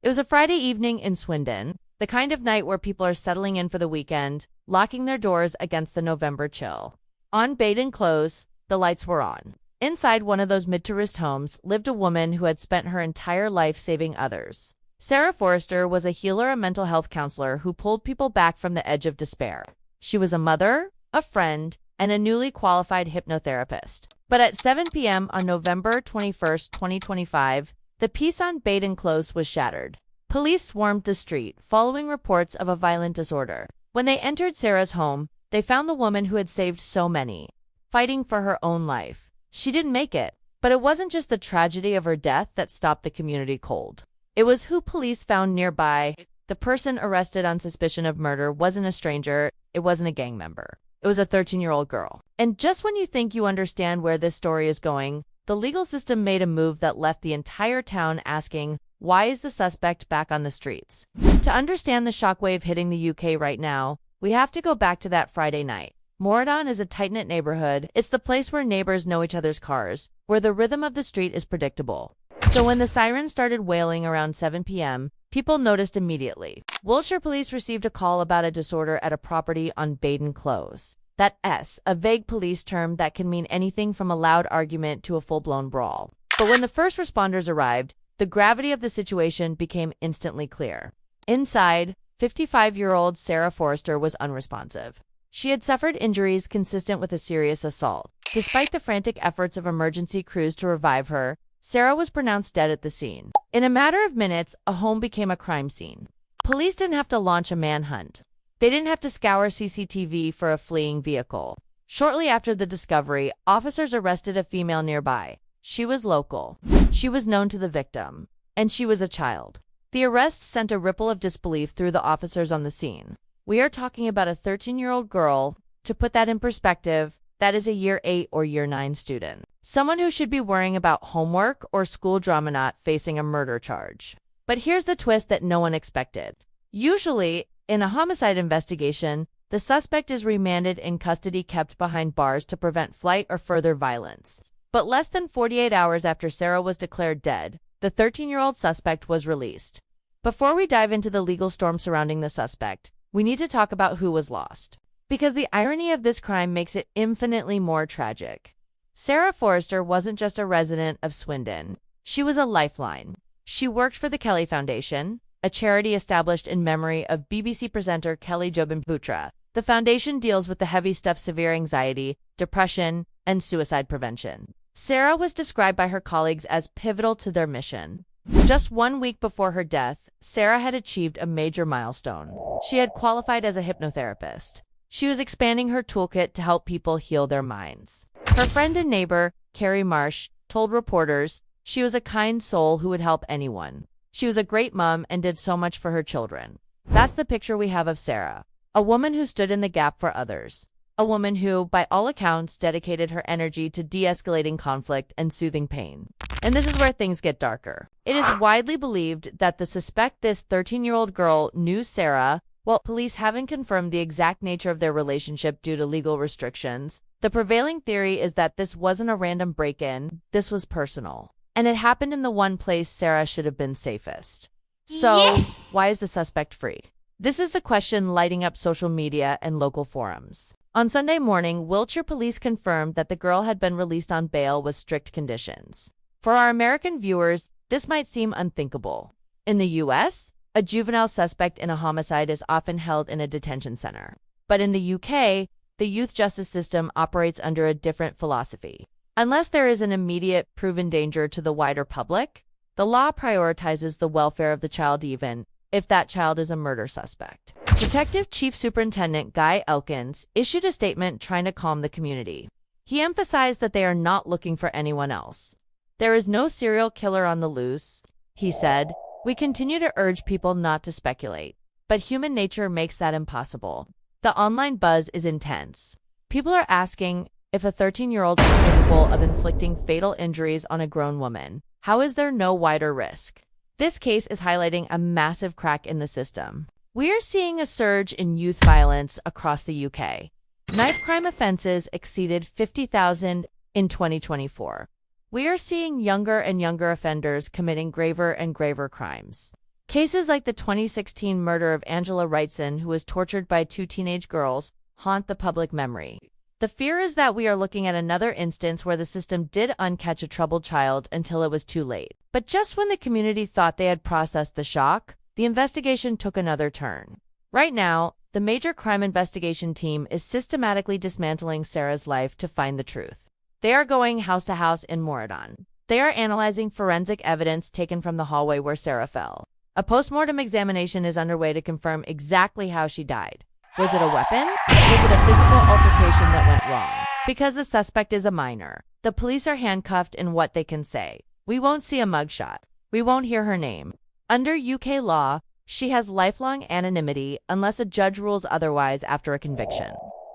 It was a Friday evening in Swindon, the kind of night where people are settling in for the weekend, locking their doors against the November chill. On Baden Close, the lights were on. Inside one of those mid-tourist homes lived a woman who had spent her entire life saving others. Sarah Forrester was a healer and mental health counselor who pulled people back from the edge of despair. She was a mother, a friend, and a newly qualified hypnotherapist. But at 7 p.m. on November 21st, 2025, the peace on Baden Close was shattered. Police swarmed the street, following reports of a violent disorder. When they entered Sarah's home, they found the woman who had saved so many, fighting for her own life. She didn't make it, but it wasn't just the tragedy of her death that stopped the community cold. It was who police found nearby. The person arrested on suspicion of murder wasn't a stranger, it wasn't a gang member. It was a 13-year-old girl. And just when you think you understand where this story is going, the legal system made a move that left the entire town asking, why is the suspect back on the streets? To understand the shockwave hitting the UK right now, we have to go back to that Friday night. Moradon is a tight-knit neighborhood. It's the place where neighbors know each other's cars, where the rhythm of the street is predictable. So when the sirens started wailing around 7 p.m., people noticed immediately. Wiltshire police received a call about a disorder at a property on Baden Close. That S, a vague police term that can mean anything from a loud argument to a full-blown brawl. But when the first responders arrived, the gravity of the situation became instantly clear. Inside, 55-year-old Sarah Forrester was unresponsive. She had suffered injuries consistent with a serious assault. Despite the frantic efforts of emergency crews to revive her, Sarah was pronounced dead at the scene. In a matter of minutes, a home became a crime scene. Police didn't have to launch a manhunt. They didn't have to scour CCTV for a fleeing vehicle. Shortly after the discovery, officers arrested a female nearby. She was local. She was known to the victim. And she was a child. The arrest sent a ripple of disbelief through the officers on the scene. We are talking about a 13-year-old girl. To put that in perspective, that is a year 8 or year 9 student. Someone who should be worrying about homework or school drama, not facing a murder charge. But here's the twist that no one expected. Usually, in a homicide investigation, the suspect is remanded in custody, kept behind bars to prevent flight or further violence. But less than 48 hours after Sarah was declared dead, the 13-year-old suspect was released. Before we dive into the legal storm surrounding the suspect, we need to talk about who was lost. Because the irony of this crime makes it infinitely more tragic. Sarah Forrester wasn't just a resident of Swindon. She was a lifeline. She worked for the Kelly Foundation, a charity established in memory of BBC presenter Kelly Jobin-Putra. The foundation deals with the heavy stuff: severe anxiety, depression, and suicide prevention. Sarah was described by her colleagues as pivotal to their mission. Just 1 week before her death, Sarah had achieved a major milestone. She had qualified as a hypnotherapist. She was expanding her toolkit to help people heal their minds. Her friend and neighbor, Carrie Marsh, told reporters she was a kind soul who would help anyone. She was a great mom and did so much for her children. That's the picture we have of Sarah, a woman who stood in the gap for others. A woman who, by all accounts, dedicated her energy to de-escalating conflict and soothing pain. And this is where things get darker. It is widely believed that the suspect, this 13-year-old girl, knew Sarah. While police haven't confirmed the exact nature of their relationship due to legal restrictions, the prevailing theory is that this wasn't a random break-in, this was personal. And it happened in the one place Sarah should have been safest. So, why is the suspect free? This is the question lighting up social media and local forums. On Sunday morning, Wiltshire police confirmed that the girl had been released on bail with strict conditions. For our American viewers, this might seem unthinkable. In the US, a juvenile suspect in a homicide is often held in a detention center. But in the UK, the youth justice system operates under a different philosophy. Unless there is an immediate proven danger to the wider public, the law prioritizes the welfare of the child, even if that child is a murder suspect. Detective Chief Superintendent Guy Elkins issued a statement trying to calm the community. He emphasized that they are not looking for anyone else. There is no serial killer on the loose, he said. We continue to urge people not to speculate, but human nature makes that impossible. The online buzz is intense. People are asking, if a 13-year-old is capable of inflicting fatal injuries on a grown woman, how is there no wider risk? This case is highlighting a massive crack in the system. We are seeing a surge in youth violence across the UK. Knife crime offenses exceeded 50,000 in 2024. We are seeing younger and younger offenders committing graver and graver crimes. Cases like the 2016 murder of Angela Wrightson, who was tortured by two teenage girls, haunt the public memory. The fear is that we are looking at another instance where the system did uncatch a troubled child until it was too late. But just when the community thought they had processed the shock, the investigation took another turn. Right now, the major crime investigation team is systematically dismantling Sarah's life to find the truth. They are going house to house in Moradon. They are analyzing forensic evidence taken from the hallway where Sarah fell. A postmortem examination is underway to confirm exactly how she died. Was it a weapon? Was it a physical altercation that went wrong? Because the suspect is a minor, the police are handcuffed in what they can say. We won't see a mugshot. We won't hear her name. Under UK law, she has lifelong anonymity unless a judge rules otherwise after a conviction.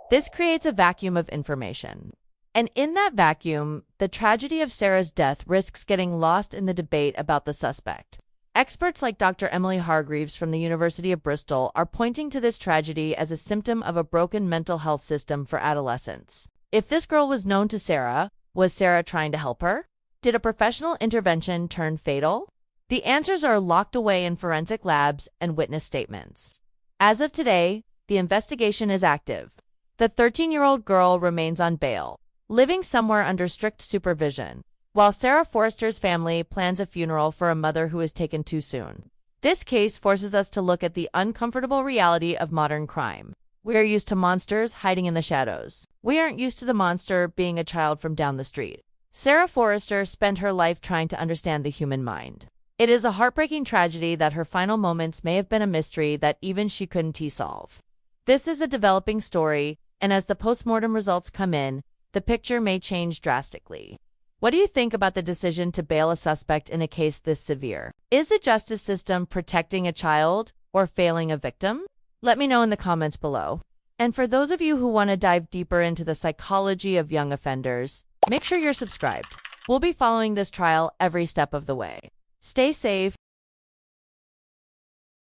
This creates a vacuum of information. And in that vacuum, the tragedy of Sarah's death risks getting lost in the debate about the suspect. Experts like Dr. Emily Hargreaves from the University of Bristol are pointing to this tragedy as a symptom of a broken mental health system for adolescents. If this girl was known to Sarah, was Sarah trying to help her? Did a professional intervention turn fatal? The answers are locked away in forensic labs and witness statements. As of today, the investigation is active. The 13-year-old girl remains on bail, living somewhere under strict supervision, while Sarah Forrester's family plans a funeral for a mother who was taken too soon. This case forces us to look at the uncomfortable reality of modern crime. We are used to monsters hiding in the shadows. We aren't used to the monster being a child from down the street. Sarah Forrester spent her life trying to understand the human mind. It is a heartbreaking tragedy that her final moments may have been a mystery that even she couldn't solve. This is a developing story, and as the postmortem results come in, the picture may change drastically. What do you think about the decision to bail a suspect in a case this severe? Is the justice system protecting a child or failing a victim? Let me know in the comments below. And for those of you who want to dive deeper into the psychology of young offenders, make sure you're subscribed. We'll be following this trial every step of the way. Stay safe,